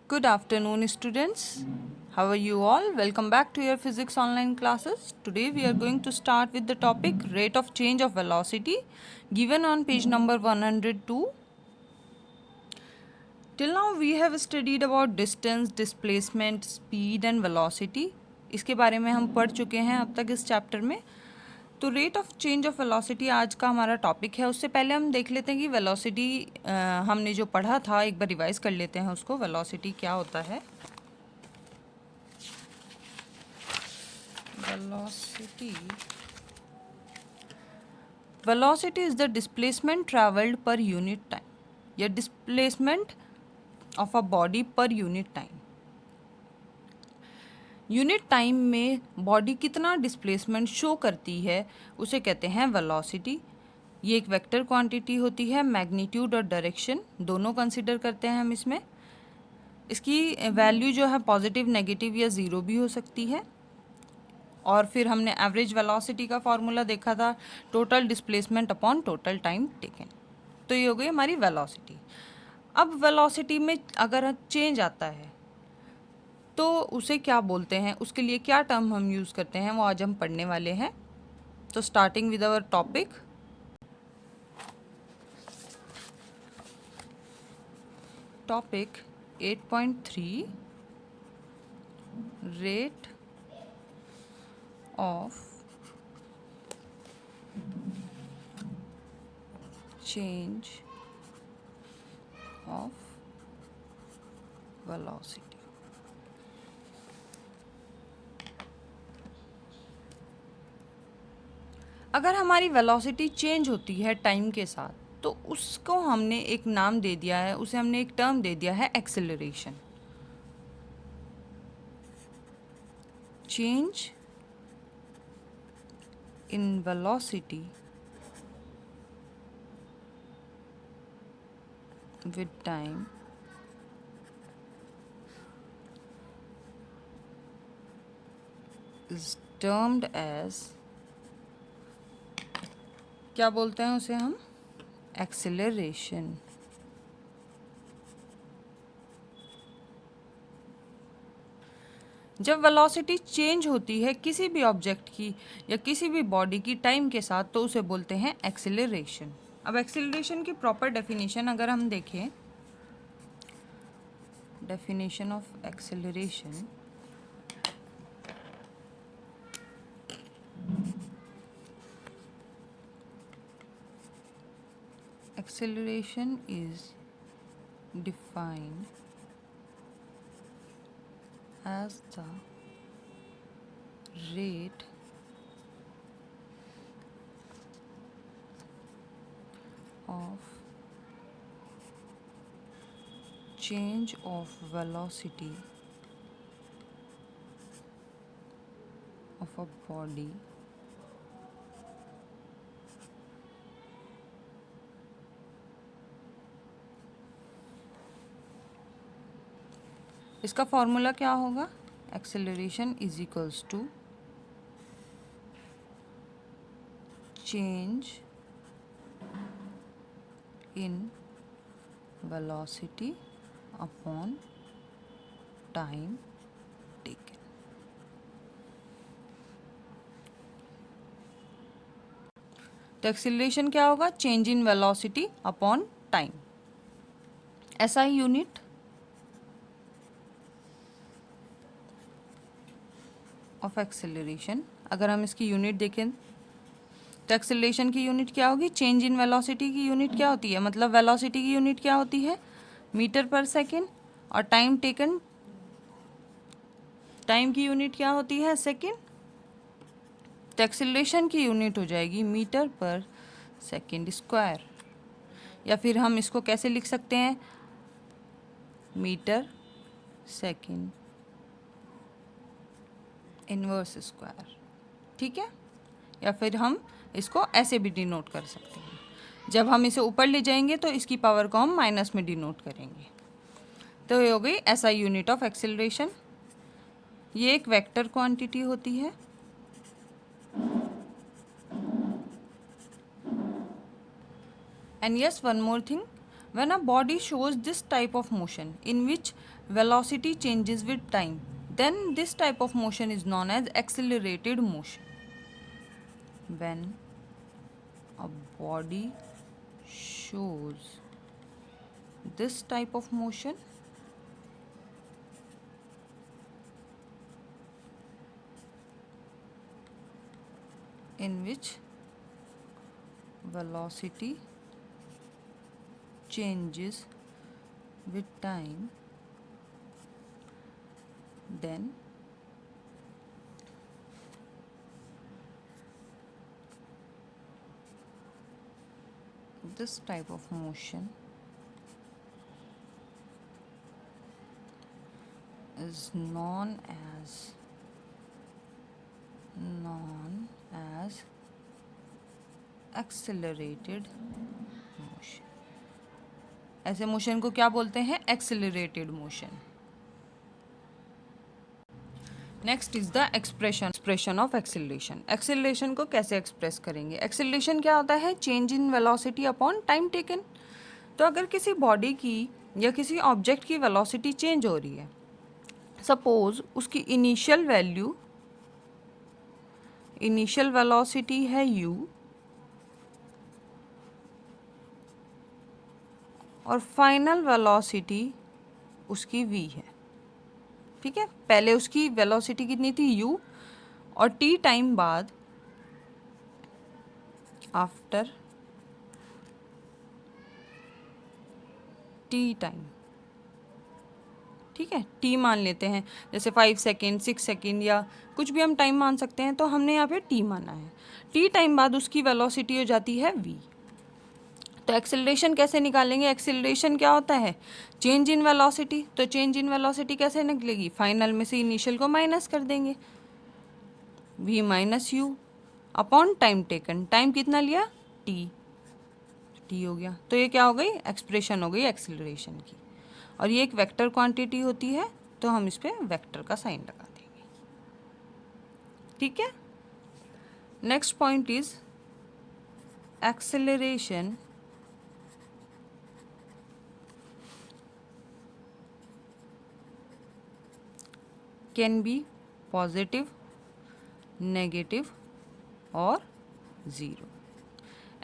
Good afternoon, students. How are you all? Welcome back to your physics online classes. Today we are going to start with the topic rate of change of velocity given on page number 102. Till now we have studied about distance, displacement, speed and velocity. इसके बारे में हम पढ़ चुके हैं अब तक इस चैप्टर में. तो rate of change of velocity आज का हमारा टॉपिक है. उससे पहले हम देख लेते हैं कि वेलोसिटी हमने जो पढ़ा था एक बार रिवाइज कर लेते हैं उसको. वेलोसिटी क्या होता है? Velocity is the displacement travelled per unit time या displacement of a body per unit time. Unit time में बॉडी कितना डिस्प्लेसमेंट शो करती है उसे कहते हैं वेलोसिटी. ये एक वेक्टर क्वांटिटी होती है. मैग्नीट्यूड और डायरेक्शन दोनों कंसिडर करते हैं हम इसमें. इसकी वैल्यू जो है पॉजिटिव, नेगेटिव या ज़ीरो भी हो सकती है. और फिर हमने एवरेज वेलोसिटी का फॉर्मूला देखा था, total displacement upon total time taken. तो ये हो गई हमारी वेलोसिटी. अब वेलोसिटी में अगर चेंज आता है तो उसे क्या बोलते हैं, उसके लिए क्या टर्म हम यूज़ करते हैं वो आज हम पढ़ने वाले हैं. तो starting with our topic. Topic 8.3 rate of change of velocity. अगर हमारी वेलोसिटी चेंज होती है टाइम के साथ तो उसको हमने एक नाम दे दिया है, उसे हमने एक टर्म दे दिया है acceleration. Change in velocity with time is termed as, क्या बोलते हैं उसे हम? एक्सेलरेशन. जब वेलोसिटी चेंज होती है किसी भी ऑब्जेक्ट की या किसी भी बॉडी की टाइम के साथ तो उसे बोलते हैं एक्सेलरेशन. अब एक्सेलरेशन की प्रॉपर डेफिनेशन अगर हम देखें, definition of acceleration, acceleration is defined as the rate of change of velocity of a body इसका फॉर्मूला क्या होगा? Acceleration is equals to change in velocity upon time taken. तो acceleration क्या होगा? Change in velocity upon time. ऐसा ही unit of acceleration. अगर हम इसकी यूनिट देखें तो एक्सेलरेशन की यूनिट क्या होगी? चेंज इन वेलोसिटी की यूनिट क्या होती है? मतलब वेलोसिटी की यूनिट क्या होती है? मीटर पर सेकेंड. और टाइम टेकन, टाइम की यूनिट क्या होती है? सेकेंड. तो एक्सेलरेशन की यूनिट हो जाएगी मीटर पर सेकेंड स्क्वायर. या फिर हम इसको कैसे लिख सकते हैं? Metre second inverse square. ठीक है. या फिर हम इसको ऐसे भी डिनोट कर सकते हैं. जब हम इसे ऊपर ले जाएंगे तो इसकी पावर को हम माइनस में डिनोट करेंगे. तो ये हो गई ऐसा यूनिट ऑफ एक्सेलरेशन. ये एक वेक्टर क्वांटिटी होती है. And yes, one more thing, when a body shows this type of motion in which velocity changes with time, then this type of motion is known as accelerated motion. When a body shows this type of motion in which velocity changes with time, then this type of motion is known as accelerated motion. ऐसे motion को क्या बोलते हैं? Accelerated motion. Next is the expression of acceleration. Acceleration को कैसे express करेंगे? Acceleration क्या होता है? Change in velocity upon time taken. तो अगर किसी बॉडी की या किसी ऑब्जेक्ट की वेलोसिटी चेंज हो रही है, सपोज उसकी इनिशियल वेलोसिटी है u और फाइनल वेलोसिटी उसकी v है. ठीक है, पहले उसकी वेलोसिटी कितनी थी? u, और t टाइम बाद, आफ्टर t टाइम, ठीक है, t मान लेते हैं, जैसे 5 सेकेंड 6 सेकेंड या कुछ भी हम टाइम मान सकते हैं, तो हमने यहाँ पे t माना है. t टाइम बाद उसकी वेलोसिटी हो जाती है v. तो एक्सेलरेशन कैसे निकालेंगे? एक्सेलरेशन क्या होता है? Change in velocity. तो चेंज इन वेलोसिटी कैसे निकलेगी? फाइनल में से इनिशियल को माइनस कर देंगे, v minus you upon time taken. Time कितना लिया? t हो गया. तो ये क्या हो गई? एक्सप्रेशन हो गई एक्सेलरेशन की. और ये एक वेक्टर क्वांटिटी होती है, तो हम इस पर वेक्टर का साइन लगा देंगे. ठीक है. Next point is acceleration can be positive, negative और ज़ीरो.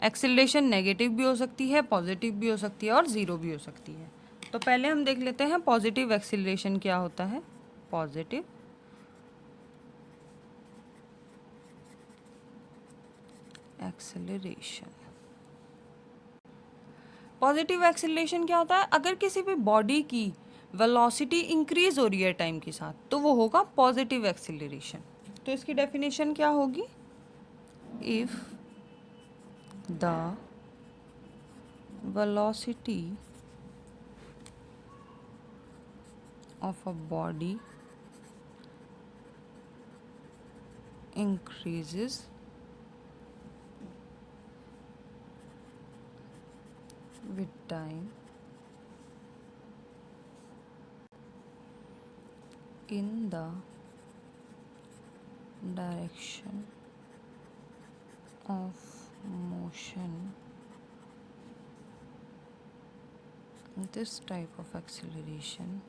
एक्सेलरेशन नेगेटिव भी हो सकती है, पॉजिटिव भी हो सकती है और ज़ीरो भी हो सकती है. तो पहले हम देख लेते हैं पॉजिटिव एक्सेलरेशन क्या होता है. Positive acceleration. पॉजिटिव एक्सेलरेशन क्या होता है? अगर किसी भी बॉडी की वेलोसिटी इंक्रीज हो रही है टाइम के साथ, तो वो होगा पॉजिटिव एक्सेलरेशन. तो इसकी डेफिनेशन क्या होगी? If the velocity of a body increases with time in the direction of motion, this type of acceleration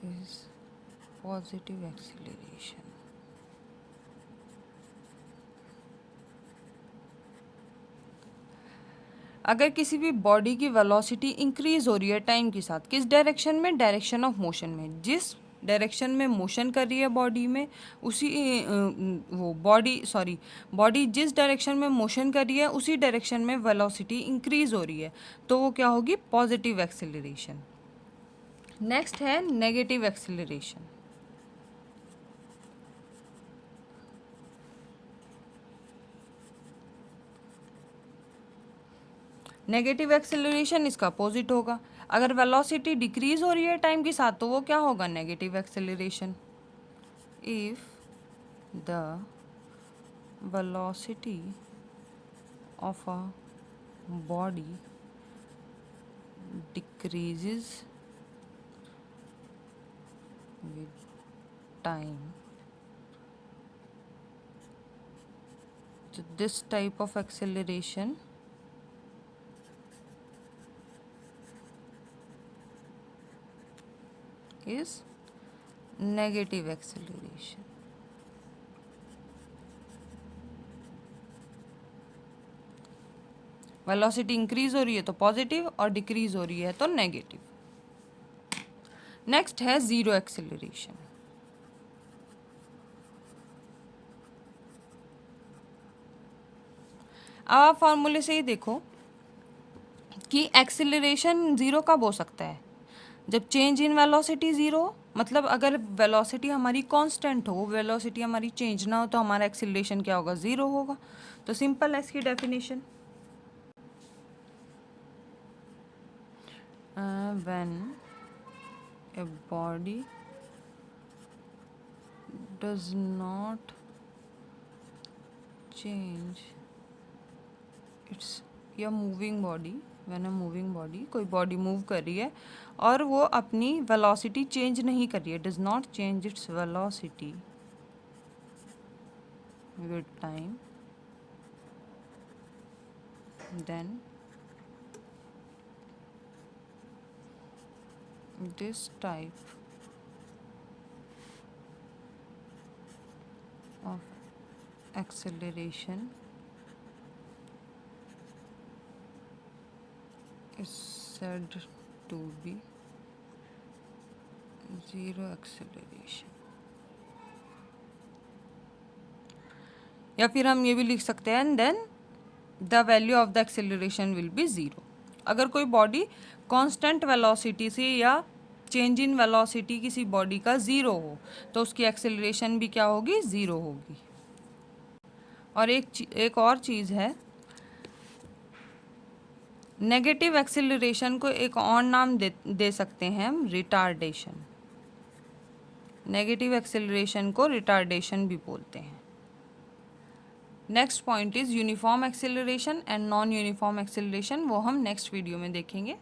is positive acceleration. अगर किसी भी बॉडी की वेलोसिटी इंक्रीज हो रही है टाइम के साथ, किस डायरेक्शन में? डायरेक्शन ऑफ मोशन में. जिस डायरेक्शन में मोशन कर रही है बॉडी में, उसी बॉडी जिस डायरेक्शन में मोशन कर रही है उसी डायरेक्शन में वेलोसिटी इंक्रीज हो रही है, तो वो क्या होगी? Positive acceleration. नेक्स्ट है नेगेटिव एक्सेलरेशन. नेगेटिव एक्सेलरेशन इसका अपोजिट होगा. अगर वेलोसिटी डिक्रीज हो रही है टाइम के साथ, तो वो क्या होगा? Negative acceleration. If the velocity of a body decreases with time, So this type of acceleration is negative acceleration. Velocity increase हो रही है तो पॉजिटिव और डिक्रीज हो रही है तो नेगेटिव. नेक्स्ट है जीरो एक्सेलरेशन. अब आप फॉर्मूले से ही देखो कि एक्सेलरेशन ज़ीरो कब हो सकता है, जब चेंज इन वेलोसिटी ज़ीरो, मतलब अगर वेलोसिटी हमारी कांस्टेंट हो, वेलोसिटी हमारी चेंज ना हो तो हमारा एक्सेलरेशन क्या होगा, ज़ीरो होगा. तो सिंपल है इसकी definition. When a body does not change its, या moving body, when a moving body, कोई बॉडी मूव कर रही है और वो अपनी वेलोसिटी चेंज नहीं कर रही है, does not change its velocity with time, then this type of acceleration is said to be zero acceleration. या फिर हम ये भी लिख सकते हैं and then the value of the acceleration will be zero. अगर कोई बॉडी कांस्टेंट वेलोसिटी से या चेंज इन वेलोसिटी किसी बॉडी का ज़ीरो हो तो उसकी एक्सेलरेशन भी क्या होगी, ज़ीरो होगी. और एक और चीज़ है, नेगेटिव एक्सेलरेशन को एक और नाम दे सकते हैं हम, रिटार्डेशन. नेगेटिव एक्सेलरेशन को रिटार्डेशन भी बोलते हैं. Next point is uniform acceleration and non uniform acceleration, वो हम नेक्स्ट वीडियो में देखेंगे.